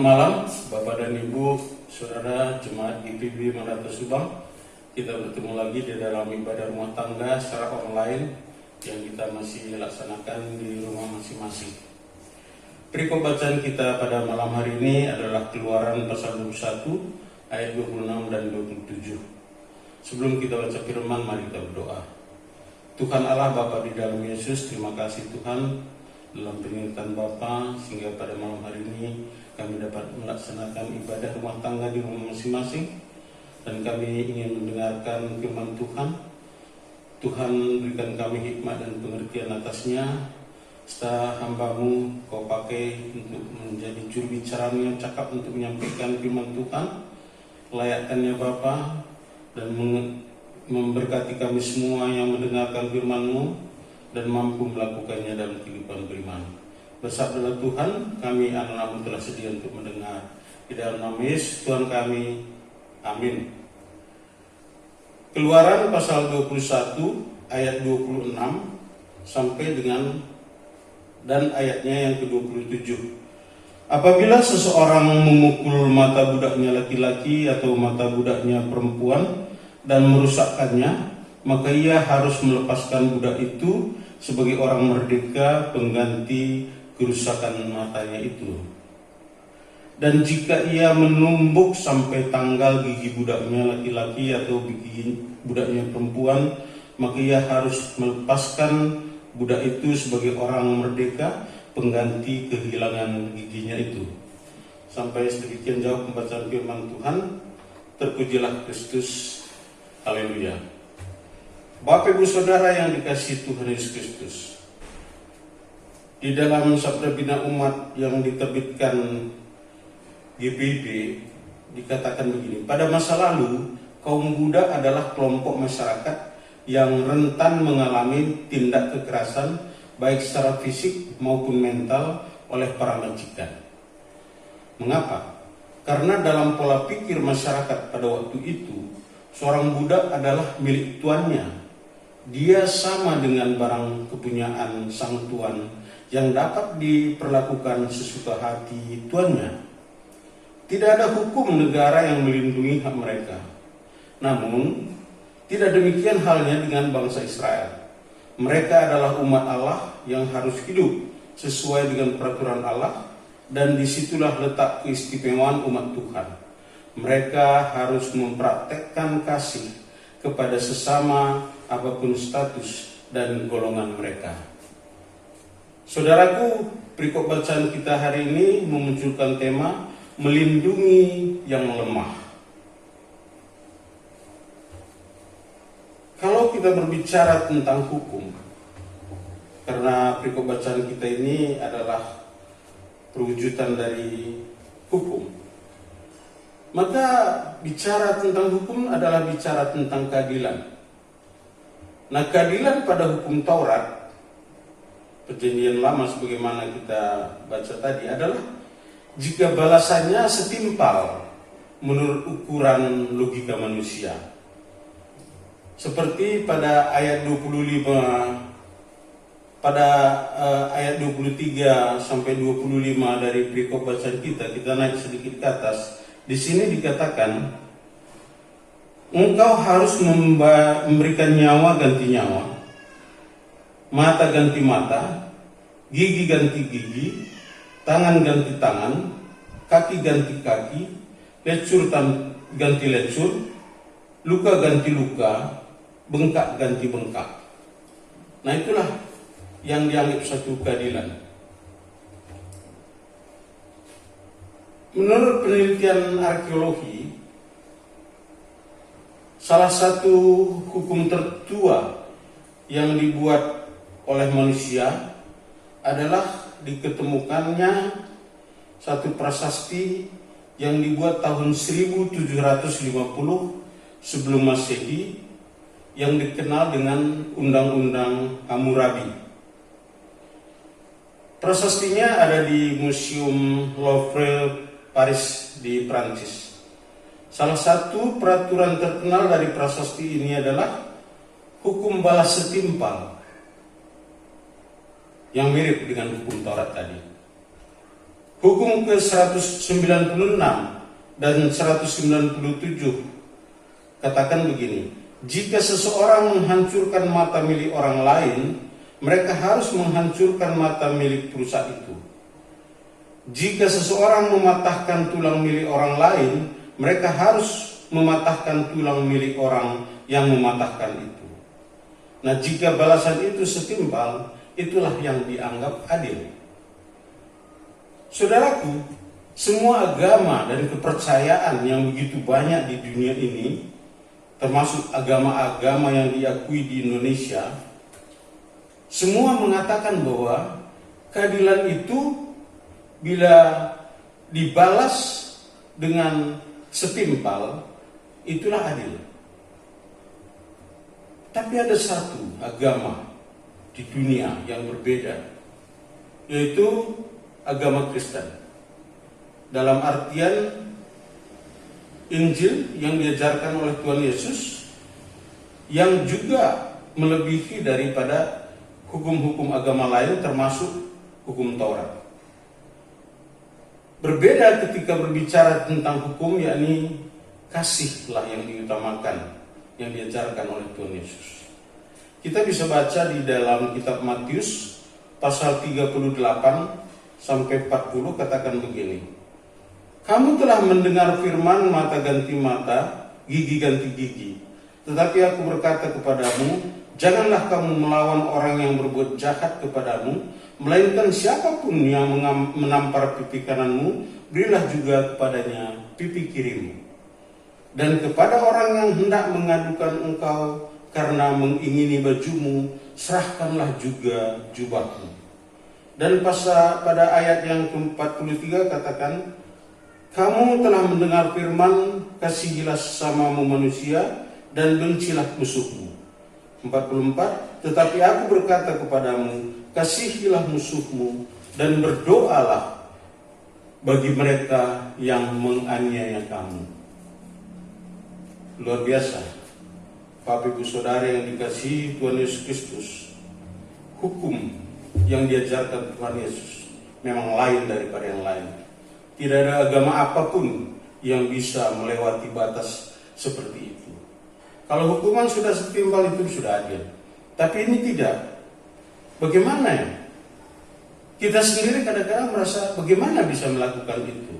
malam, Bapak dan Ibu, Saudara Jemaat GPB Mandata Subang. Kita bertemu lagi di dalam ibadah rumah tangga secara online yang kita masih laksanakan di rumah masing-masing. Perikop bacaan kita pada malam hari ini adalah Keluaran pasal 21 ayat 26 dan 27. Sebelum kita baca firman, mari kita berdoa. Tuhan Allah Bapa di dalam Yesus, terima kasih Tuhan dalam peringatan Bapa sehingga pada malam hari ini kami dapat melaksanakan ibadah rumah tangga di rumah masing-masing, dan kami ingin mendengarkan firman Tuhan. Tuhan berikan kami hikmat dan pengertian atasnya, serta hamba-Mu Kau pakai untuk menjadi juru bicara yang cakap untuk menyampaikan firman Tuhan layakkannya Bapa, dan memberkati kami semua yang mendengarkan firman-Mu dan mampu melakukannya dalam kehidupan beriman. Bersabdalah Tuhan, kami anak-anak-Mu telah sedia untuk mendengar. Di dalam nama Yesus Tuhan kami, amin. Keluaran pasal 21 ayat 26 sampai dengan dan ayatnya yang ke-27. Apabila seseorang memukul mata budaknya laki-laki atau mata budaknya perempuan dan merusakkannya, maka ia harus melepaskan budak itu sebagai orang merdeka pengganti kerusakan matanya itu. Dan jika ia menumbuk sampai tanggal gigi budaknya laki-laki atau gigi budaknya perempuan, maka ia harus melepaskan budak itu sebagai orang merdeka pengganti kehilangan giginya itu. Sampai sedemikian jauh pembacaan firman Tuhan. Terpujilah Kristus. Haleluya. Bapak Ibu Saudara yang dikasihi Tuhan Yesus Kristus, di dalam Sabda Bina Umat yang diterbitkan GPB dikatakan begini: pada masa lalu kaum Buddha adalah kelompok masyarakat yang rentan mengalami tindak kekerasan baik secara fisik maupun mental oleh para majikan. Mengapa? Karena dalam pola pikir masyarakat pada waktu itu, seorang budak adalah milik tuannya. Dia sama dengan barang kepunyaan sang tuan yang dapat diperlakukan sesuka hati tuannya. Tidak ada hukum negara yang melindungi hak mereka. Namun, tidak demikian halnya dengan bangsa Israel. Mereka adalah umat Allah yang harus hidup sesuai dengan peraturan Allah, dan disitulah letak keistimewaan umat Tuhan. Mereka harus mempraktekkan kasih kepada sesama apapun status dan golongan mereka. Saudaraku, perikop bacaan kita hari ini memunculkan tema melindungi yang lemah. Kalau kita berbicara tentang hukum, karena perikop bacaan kita ini adalah perwujudan dari hukum, maka bicara tentang hukum adalah bicara tentang keadilan. Nah, keadilan pada hukum Taurat, Perjanjian Lama sebagaimana kita baca tadi, adalah jika balasannya setimpal menurut ukuran logika manusia. Seperti pada ayat 25, pada ayat 23 sampai 25 dari perikop bacaan kita naik sedikit ke atas. Di sini dikatakan, engkau harus memberikan nyawa ganti nyawa, mata ganti mata, gigi ganti gigi, tangan ganti tangan, kaki ganti kaki, lecur ganti lecur, luka ganti luka, bengkak ganti bengkak. Nah, itulah yang dianggap satu keadilan. Menurut penelitian arkeologi, salah satu hukum tertua yang dibuat oleh manusia adalah diketemukannya satu prasasti yang dibuat tahun 1750 sebelum Masehi yang dikenal dengan Undang-Undang Hammurabi. Prasastinya ada di Museum Louvre Paris di Prancis. Salah satu peraturan terkenal dari prasasti ini adalah hukum balas setimpal, yang mirip dengan hukum Taurat tadi. Hukum ke-196 dan 197 katakan begini, jika seseorang menghancurkan mata milik orang lain, mereka harus menghancurkan mata milik perusak itu. Jika seseorang mematahkan tulang milik orang lain, mereka harus mematahkan tulang milik orang yang mematahkan itu. Nah, jika balasan itu setimpal, itulah yang dianggap adil. Saudaraku, semua agama dan kepercayaan yang begitu banyak di dunia ini, termasuk agama-agama yang diakui di Indonesia, semua mengatakan bahwa keadilan itu bila dibalas dengan setimpal, itulah adil. Tapi ada satu agama di dunia yang berbeda, yaitu agama Kristen. Dalam artian Injil yang diajarkan oleh Tuhan Yesus, yang juga melebihi daripada hukum-hukum agama lain termasuk hukum Taurat. Berbeda ketika berbicara tentang hukum, yakni kasihlah yang diutamakan, yang diajarkan oleh Tuhan Yesus. Kita bisa baca di dalam kitab Matius pasal 38 sampai 40 katakan begini. Kamu telah mendengar firman mata ganti mata, gigi ganti gigi. Tetapi aku berkata kepadamu, janganlah kamu melawan orang yang berbuat jahat kepadamu, melainkan siapapun yang menampar pipi kananmu, berilah juga kepadanya pipi kirimu. Dan kepada orang yang hendak mengadukan engkau karena mengingini bajumu, serahkanlah juga jubahmu. Dan pada ayat yang ke-43 katakan, kamu telah mendengar firman, kasihilah sesamamu manusia dan bencilah musuhmu. 44, tetapi aku berkata kepadamu, kasihilah musuhmu dan berdoalah bagi mereka yang menganiaya kamu. Luar biasa, Bapak Ibu Saudara yang dikasihi Tuhan Yesus Kristus, hukum yang diajarkan Tuhan Yesus memang lain daripada yang lain. Tidak ada agama apapun yang bisa melewati batas seperti itu. Kalau hukuman sudah setimpal itu sudah adil. Tapi ini tidak. Bagaimana ya? Kita sendiri kadang-kadang merasa bagaimana bisa melakukan itu.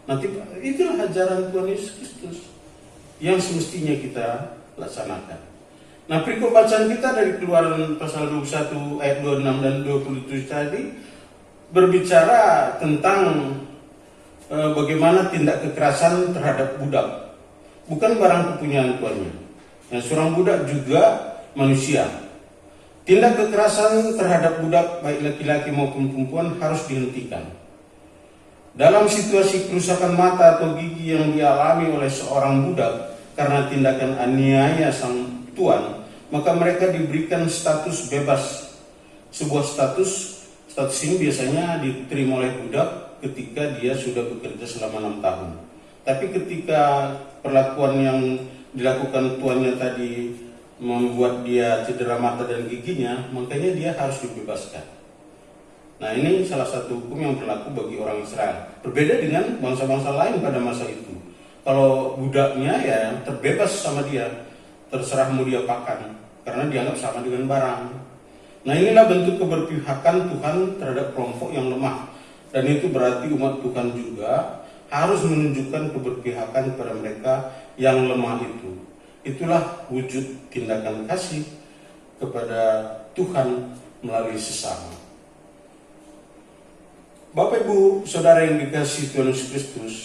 Nanti itulah ajaran Tuhan Yesus Kristus yang semestinya kita laksanakan. Nah, perikop bacaan kita dari Keluaran pasal 21 ayat 26 dan 27 tadi berbicara tentang bagaimana tindak kekerasan terhadap budak, bukan barang kepunyaan tuannya. Nah, seorang budak juga manusia. Tindak kekerasan terhadap budak baik laki-laki maupun perempuan harus dihentikan. Dalam situasi kerusakan mata atau gigi yang dialami oleh seorang budak karena tindakan aniaya sang tuan, maka mereka diberikan status bebas. Sebuah status ini biasanya diterima oleh budak ketika dia sudah bekerja selama 6 tahun. Tapi ketika perlakuan yang dilakukan tuannya tadi membuat dia cedera mata dan giginya, makanya dia harus dibebaskan. Nah, ini salah satu hukum yang berlaku bagi orang Israel. Berbeda dengan bangsa-bangsa lain pada masa itu. Kalau budaknya ya terbebas sama dia, terserah mau dia pakan, karena dianggap sama dengan barang. Nah, inilah bentuk keberpihakan Tuhan terhadap kelompok yang lemah. Dan itu berarti umat Tuhan juga harus menunjukkan keberpihakan kepada mereka yang lemah itu. Itulah wujud tindakan kasih kepada Tuhan melalui sesama. Bapak Ibu Saudara yang dikasihi Tuhan Yesus Kristus,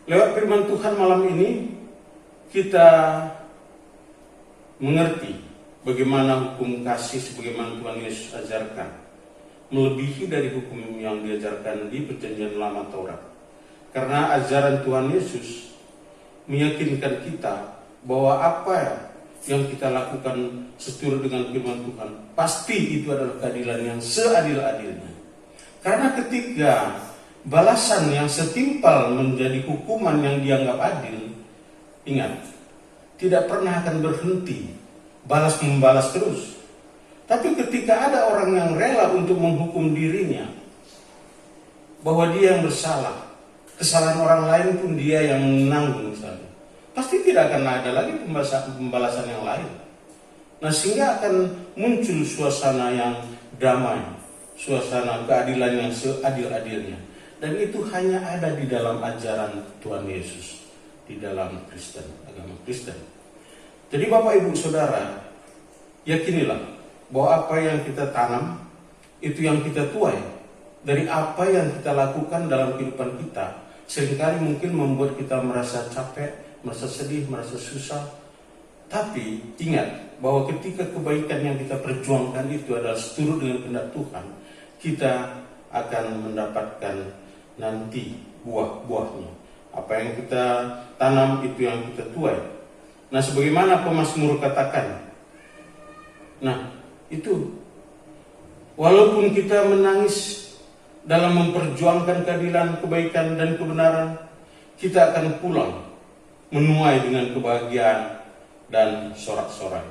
lewat firman Tuhan malam ini kita mengerti bagaimana hukum kasih sebagaimana Tuhan Yesus ajarkan, melebihi dari hukum yang diajarkan di Perjanjian Lama Taurat. Karena ajaran Tuhan Yesus meyakinkan kita bahwa apa yang kita lakukan seturut dengan firman Tuhan, pasti itu adalah keadilan yang seadil-adilnya. Karena ketika balasan yang setimpal menjadi hukuman yang dianggap adil, ingat, tidak pernah akan berhenti balas membalas terus. Tapi ketika ada orang yang rela untuk menghukum dirinya, bahwa dia yang bersalah, kesalahan orang lain pun dia yang menanggung misalnya, pasti tidak akan ada lagi pembalasan yang lain. Nah, sehingga akan muncul suasana yang damai, suasana keadilan yang seadil-adilnya. Dan itu hanya ada di dalam ajaran Tuhan Yesus, di dalam Kristen, agama Kristen. Jadi Bapak Ibu Saudara, yakinilah bahwa apa yang kita tanam, itu yang kita tuai. Dari apa yang kita lakukan dalam kehidupan kita, seringkali mungkin membuat kita merasa capek, merasa sedih, merasa susah. Tapi ingat bahwa ketika kebaikan yang kita perjuangkan itu adalah seturut dengan kehendak Tuhan, kita akan mendapatkan nanti buah-buahnya. Apa yang kita tanam itu yang kita tuai. Nah, sebagaimana pemazmur katakan, nah itu walaupun kita menangis dalam memperjuangkan keadilan, kebaikan, dan kebenaran, kita akan pulang menuai dengan kebahagiaan dan sorak-sorai.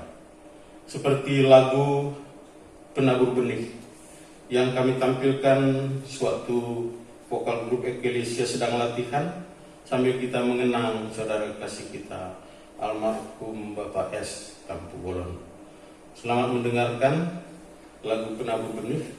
Seperti lagu Penabur Benih yang kami tampilkan sewaktu vokal grup Eklesia sedang latihan, sambil kita mengenang saudara kasih kita almarhum Bapak S. Tampu Bolon. Selamat mendengarkan lagu Penabur Benih.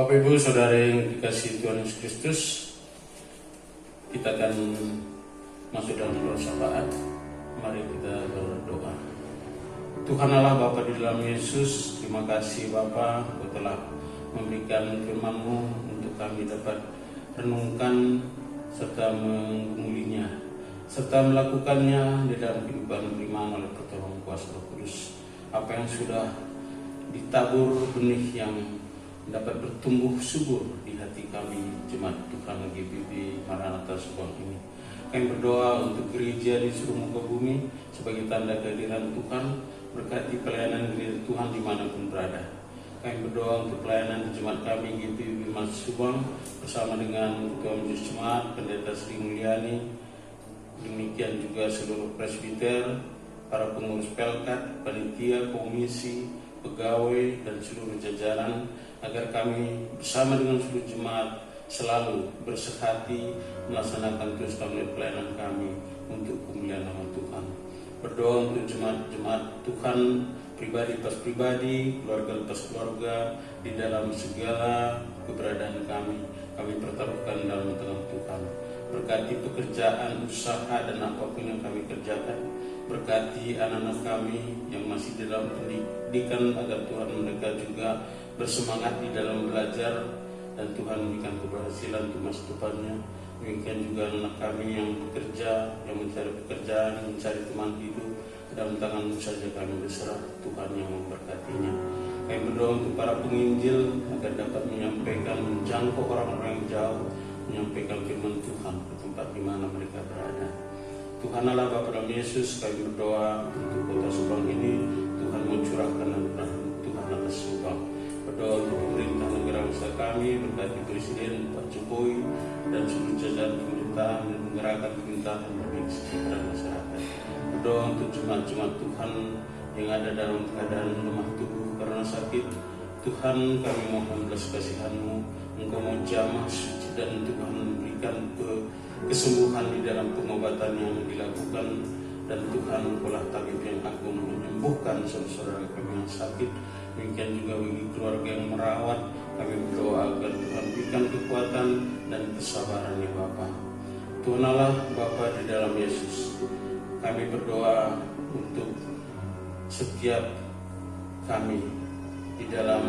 Bapak Ibu Saudara yang dikasihi Tuhan Yesus Kristus, kita akan masuk dalam doa syafaat. Mari kita berdoa. Tuhan Allah Bapa di dalam Yesus, terima kasih Bapa, Kau telah memberikan firman-Mu untuk kami dapat renungkan serta menggumulinya, serta melakukannya di dalam kehidupan beriman oleh pertolongan kuasa Roh Kudus. Apa yang sudah ditabur benih yang dapat bertumbuh subur di hati kami, jemaat Tuhan GBB Maranatha Subang ini. Kami berdoa untuk gereja di seluruh muka bumi sebagai tanda kehadiran Tuhan, berkati pelayanan gereja Tuhan dimanapun berada. Kami berdoa untuk pelayanan jemaat kami GBB Mas Subang bersama dengan Ketua Majelis Jemaat Pendeta Sri Mulyani, demikian juga seluruh presbiter, para pengurus pelkat, panitia, komisi, pegawai, dan seluruh jajaran, agar kami bersama dengan seluruh jemaat selalu bersehati melaksanakan terus pelayanan kami untuk kemuliaan nama Tuhan. Berdoa untuk jemaat-jemaat Tuhan, pribadi pas pribadi, keluarga pas keluarga, di dalam segala keberadaan kami pertaruhkan dalam tangan Tuhan. Berkati pekerjaan, usaha, dan apapun yang kami kerjakan. Berkati anak-anak kami yang masih dalam pendidikan, agar Tuhan mereka juga bersemangat di dalam belajar, dan Tuhan memberikan keberhasilan untuk masa depannya. Demikian juga anak kami yang bekerja, yang mencari pekerjaan, mencari teman hidup, dalam tangan-Mu saja kami berserah, Tuhan yang memberkatinya. Kami berdoa untuk para penginjil agar dapat menyampaikan, menjangkau orang-orang yang jauh, menyampaikan firman Tuhan ke tempat di mana mereka berada. Tuhan Allah Bapa dalam Yesus, kami berdoa untuk kota Subang ini, Tuhan mencurahkan anugerah Tuhan atas Subang. Berdoa untuk pemerintah negara bangsa kami, berkati Presiden Pak Jokowi dan seluruh jajaran pemerintahan, dan menggerakkan pemerintahan demi kesejahteraan masyarakat. Berdoa untuk jemaat-jemaat Tuhan yang ada dalam keadaan lemah tubuh karena sakit. Tuhan, kami mohon belas kasihan-Mu, Engkau mau jamah suci, dan Tuhan memberikan kesembuhan di dalam pengobatan yang dilakukan, dan Tuhan Engkaulah tabib yang agung menyembuhkan saudara kami yang sakit. Demikian juga bagi keluarga yang merawat, kami berdoa agar Tuhan berikan kekuatan dan kesabaran ya Bapa. Tuhan Allah Bapa di dalam Yesus, kami berdoa untuk setiap kami di dalam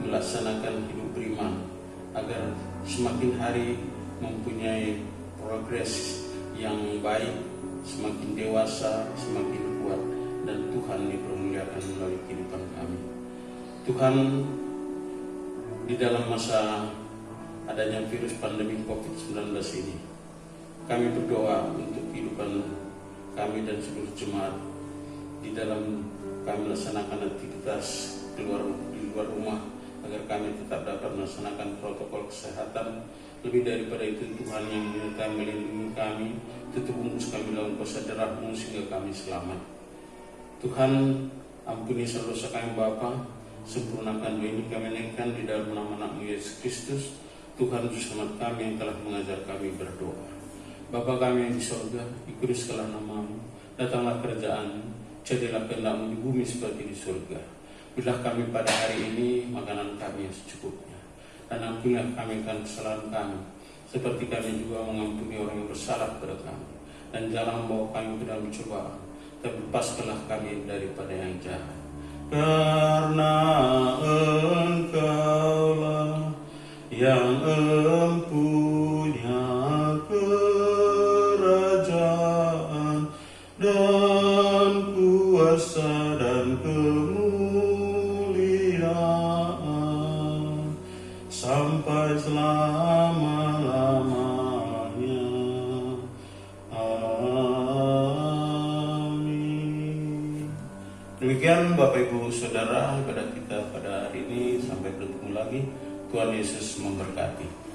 melaksanakan hidup beriman, agar semakin hari mempunyai progres yang baik, semakin dewasa, semakin kuat, dan Tuhan dipermuliakan melalui kehidupan kami. Tuhan, di dalam masa adanya virus pandemi COVID-19 ini, kami berdoa untuk kehidupan kami dan seluruh jemaat di dalam kami melaksanakan aktivitas di luar rumah, agar kami tetap dapat melaksanakan protokol kesehatan. Lebih daripada itu, Tuhan yang menyertai melindungi kami, tutup bungkus kami dalam kuasa darah-Mu sehingga kami selamat. Tuhan, ampuni seluruh dosa kami Bapa, sempurnakan doa ini kami naikkan di dalam nama anak-Mu Yesus Kristus, Tuhan Juru Selamat kami yang telah mengajar kami berdoa. Bapa kami yang di surga, dikuduskanlah nama-Mu, datanglah kerajaan-Mu, jadilah kehendak-Mu di bumi seperti di surga. Berilah kami pada hari ini makanan kami yang secukupnya, dan ampunilah kami akan kesalahan kami, seperti kami juga mengampuni orang yang bersalah kepada kami. Dan jangan membawa kami ke dalam cobaan, tapi lepaskanlah kami daripada yang jahat. Karena Engkaulah yang empunya kerajaan dan kuasa dan kemuliaan sampai selama-lamanya. Amin. Demikian Bapak Ibu Saudara ibadah kita pada hari ini, sampai bertemu lagi. Tuhan Yesus memberkati.